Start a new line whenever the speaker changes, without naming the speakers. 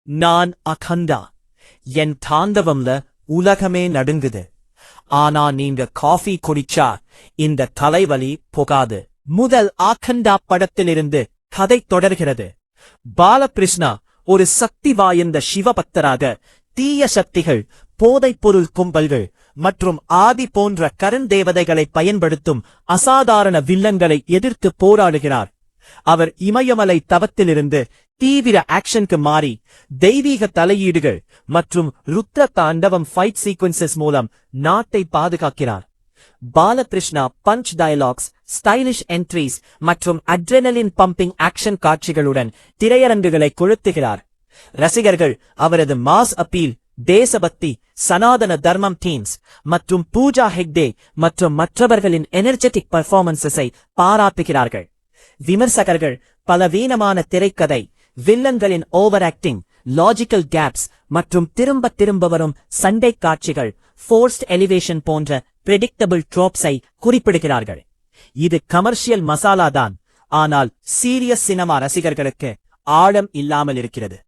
நான் அகண்டா. என் தாண்டவம்ல உலகமே நடுங்குது. ஆனா நீங்க காஃபி குடிச்சா இந்த தலைவலி போகாது. முதல் அகண்டா படத்திலிருந்து கதை தொடர்கிறது. பாலகிருஷ்ணா ஒரு சக்தி வாய்ந்த சிவபக்தராக தீய சக்திகள், போதைப்பொருள் கும்பல்கள் மற்றும் ஆதி போன்ற கருந்தேவதைகளை பயன்படுத்தும் அசாதாரண வில்லன்களை எதிர்த்து போராடுகிறார். அவர் இமயமலை தவத்திலிருந்து தீவிர ஆக்ஷனுக்கு மாறி தெய்வீக தலையீடுகள் மற்றும் ருத்ர தாண்டவம் ஃபைட் சீக்வன்சஸ் மூலம் நாட்டை பாதுகாக்கிறார். Balakrishna punch dialogues, stylish entries மற்றும் அட்ரெனலின் பம்பிங் ஆக்ஷன் காட்சிகளுடன் திரையரங்குகளை கொளுத்துகிறார். ரசிகர்கள் அவரது மாஸ் அப்பீல், தேசபக்தி, சனாதன தர்மம் தீம்ஸ் மற்றும் பூஜா ஹெக்டே மற்றும் மற்றவர்களின் எனர்ஜெட்டிக் பெர்ஃபார்மன்ஸை பாராட்டுகிறார்கள். விமர்சகர்கள் பலவீனமான திரைக்கதை, வில்லன்களின் ஓவர் ஆக்டிங், லாஜிக்கல் கேப்ஸ் மற்றும் திரும்ப வரும் சண்டை காட்சிகள், ஃபோர்ஸ்ட் எலிவேஷன் போன்ற பிரெடிக்டபிள் ட்ரோப்ஸை குறிப்பிடுகிறார்கள். இது கமர்ஷியல் மசாலா தான், ஆனால் சீரியஸ் சினிமா ரசிகர்களுக்கு ஆழம் இல்லாமல் இருக்கிறது.